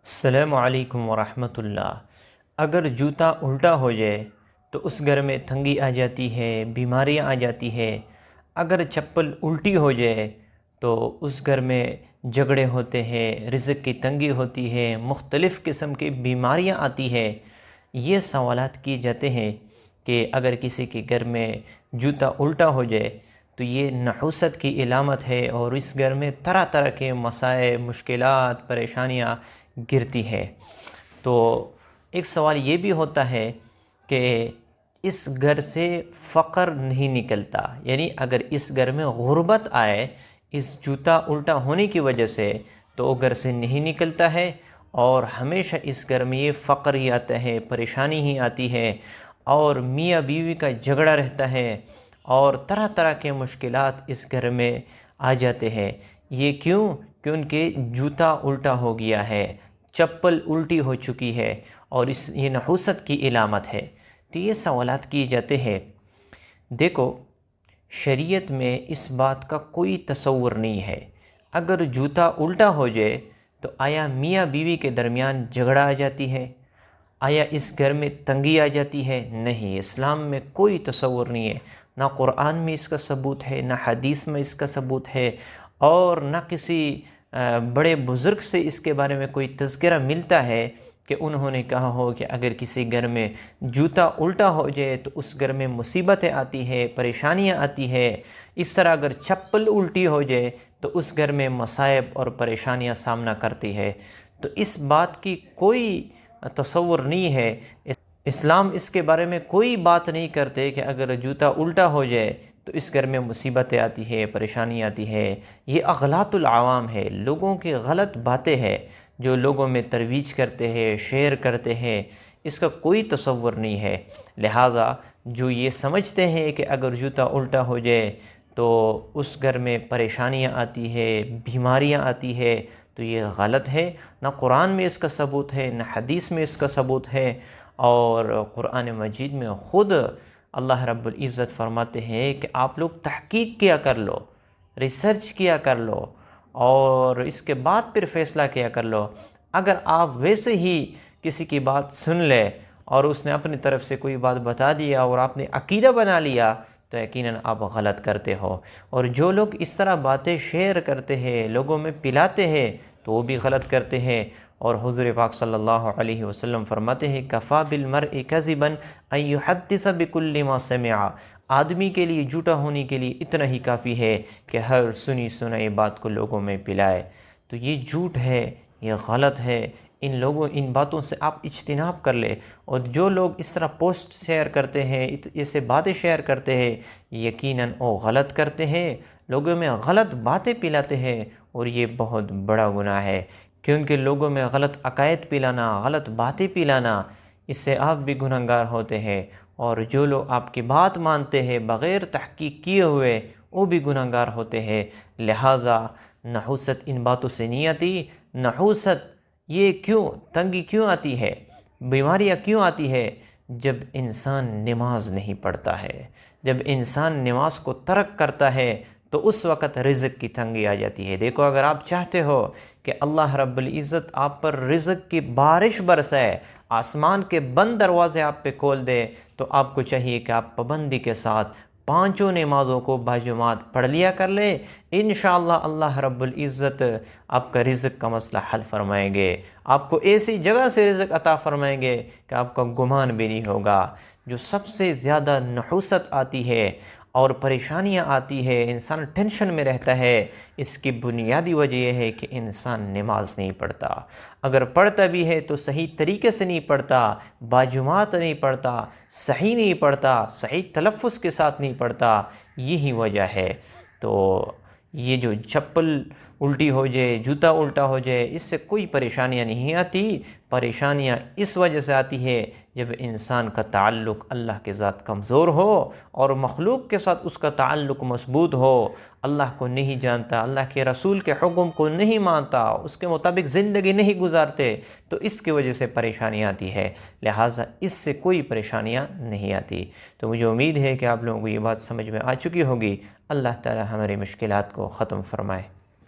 السلام علیکم ورحمۃ اللہ۔ اگر جوتا الٹا ہو جائے تو اس گھر میں تنگی آ جاتی ہے، بیماریاں آ جاتی ہے۔ اگر چپل الٹی ہو جائے تو اس گھر میں جھگڑے ہوتے ہیں، رزق کی تنگی ہوتی ہے، مختلف قسم کی بیماریاں آتی ہیں۔ یہ سوالات کیے جاتے ہیں کہ اگر کسی کے گھر میں جوتا الٹا ہو جائے تو یہ نحوست کی علامت ہے، اور اس گھر میں طرح طرح کے مسائل، مشکلات، پریشانیاں گرتی ہے۔ تو ایک سوال یہ بھی ہوتا ہے کہ اس گھر سے فقر نہیں نکلتا، یعنی اگر اس گھر میں غربت آئے اس جوتا الٹا ہونے کی وجہ سے تو وہ گھر سے نہیں نکلتا ہے، اور ہمیشہ اس گھر میں یہ فقر ہی آتا ہے، پریشانی ہی آتی ہے، اور میاں بیوی کا جھگڑا رہتا ہے، اور طرح طرح کے مشکلات اس گھر میں آ جاتے ہیں۔ یہ کیونکہ جوتا الٹا ہو گیا ہے، چپل الٹی ہو چکی ہے، اور یہ نحوست کی علامت ہے۔ تو یہ سوالات کیے جاتے ہیں۔ دیکھو، شریعت میں اس بات کا کوئی تصور نہیں ہے۔ اگر جوتا الٹا ہو جائے تو آیا میاں بیوی کے درمیان جھگڑا آ جاتی ہے؟ آیا اس گھر میں تنگی آ جاتی ہے؟ نہیں، اسلام میں کوئی تصور نہیں ہے۔ نہ قرآن میں اس کا ثبوت ہے، نہ حدیث میں اس کا ثبوت ہے، اور نہ کسی بڑے بزرگ سے اس کے بارے میں کوئی تذکرہ ملتا ہے کہ انہوں نے کہا ہو کہ اگر کسی گھر میں جوتا الٹا ہو جائے تو اس گھر میں مصیبتیں آتی ہے، پریشانیاں آتی ہے۔ اس طرح اگر چپل الٹی ہو جائے تو اس گھر میں مصائب اور پریشانیاں سامنا کرتی ہے۔ تو اس بات کی کوئی تصور نہیں ہے۔ اسلام اس کے بارے میں کوئی بات نہیں کرتے کہ اگر جوتا الٹا ہو جائے تو اس گھر میں مصیبتیں آتی ہے، پریشانی آتی ہے۔ یہ اغلاط العوام ہے، لوگوں کی غلط باتیں ہیں جو لوگوں میں ترویج کرتے ہیں، شیئر کرتے ہیں۔ اس کا کوئی تصور نہیں ہے۔ لہٰذا جو یہ سمجھتے ہیں کہ اگر جوتا الٹا ہو جائے تو اس گھر میں پریشانیاں آتی ہے، بیماریاں آتی ہے، تو یہ غلط ہے۔ نہ قرآن میں اس کا ثبوت ہے، نہ حدیث میں اس کا ثبوت ہے، اور قرآن مجید میں خود اللہ رب العزت فرماتے ہیں کہ آپ لوگ تحقیق کیا کر لو، ریسرچ کیا کر لو، اور اس کے بعد پھر فیصلہ کیا کر لو۔ اگر آپ ویسے ہی کسی کی بات سن لے اور اس نے اپنی طرف سے کوئی بات بتا دیا اور آپ نے عقیدہ بنا لیا تو یقیناً آپ غلط کرتے ہو۔ اور جو لوگ اس طرح باتیں شیئر کرتے ہیں، لوگوں میں پلاتے ہیں، تو وہ بھی غلط کرتے ہیں۔ اور حضور پاک صلی اللہ علیہ وسلم فرماتے ہیں کفا بالمرء کذبا ان یحدث بکل ما سمع۔ آدمی کے لیے جھوٹا ہونے کے لیے اتنا ہی کافی ہے کہ ہر سنی سنائی بات کو لوگوں میں پلائے۔ تو یہ جھوٹ ہے، یہ غلط ہے۔ ان باتوں سے آپ اجتناب کر لیں۔ اور جو لوگ اس طرح پوسٹ شیئر کرتے ہیں، ایسے باتیں شیئر کرتے ہیں، یقیناً وہ غلط کرتے ہیں، لوگوں میں غلط باتیں پلاتے ہیں، اور یہ بہت بڑا گناہ ہے۔ کیونکہ لوگوں میں غلط عقائد پلانا، غلط باتیں پلانا، اس سے آپ بھی گنہگار ہوتے ہیں، اور جو لوگ آپ کی بات مانتے ہیں بغیر تحقیق کیے ہوئے وہ بھی گنہگار ہوتے ہیں۔ لہٰذا نحوست ان باتوں سے نہیں آتی۔ نحوست یہ تنگی کیوں آتی ہے، بیماریاں کیوں آتی ہے؟ جب انسان نماز نہیں پڑھتا ہے، جب انسان نماز کو ترک کرتا ہے تو اس وقت رزق کی تنگی آ جاتی ہے۔ دیکھو، اگر آپ چاہتے ہو کہ اللہ رب العزت آپ پر رزق کی بارش برسائے، آسمان کے بند دروازے آپ پہ کھول دے، تو آپ کو چاہیے کہ آپ پابندی کے ساتھ پانچوں نمازوں کو باجماعت پڑھ لیا کر لیں۔ انشاءاللہ اللہ رب العزت آپ کا رزق کا مسئلہ حل فرمائیں گے، آپ کو ایسی جگہ سے رزق عطا فرمائیں گے کہ آپ کا گمان بھی نہیں ہوگا۔ جو سب سے زیادہ نحوست آتی ہے اور پریشانیاں آتی ہے، انسان ٹینشن میں رہتا ہے، اس کی بنیادی وجہ یہ ہے کہ انسان نماز نہیں پڑھتا۔ اگر پڑھتا بھی ہے تو صحیح طریقے سے نہیں پڑھتا، باجماعت نہیں پڑھتا، صحیح نہیں پڑھتا، صحیح تلفظ کے ساتھ نہیں پڑھتا، یہی وجہ ہے۔ تو یہ جو چپل الٹی ہو جائے، جوتا الٹا ہو جائے، اس سے کوئی پریشانیاں نہیں آتی۔ پریشانیاں اس وجہ سے آتی ہے جب انسان کا تعلق اللہ کے ذات کمزور ہو اور مخلوق کے ساتھ اس کا تعلق مضبوط ہو، اللہ کو نہیں جانتا، اللہ کے رسول کے حکم کو نہیں مانتا، اس کے مطابق زندگی نہیں گزارتے، تو اس کی وجہ سے پریشانی آتی ہے۔ لہٰذا اس سے کوئی پریشانیاں نہیں آتی۔ تو مجھے امید ہے کہ آپ لوگوں کو یہ بات سمجھ میں آ چکی ہوگی۔ اللہ تعالی ہماری مشکلات کو ختم فرمائے۔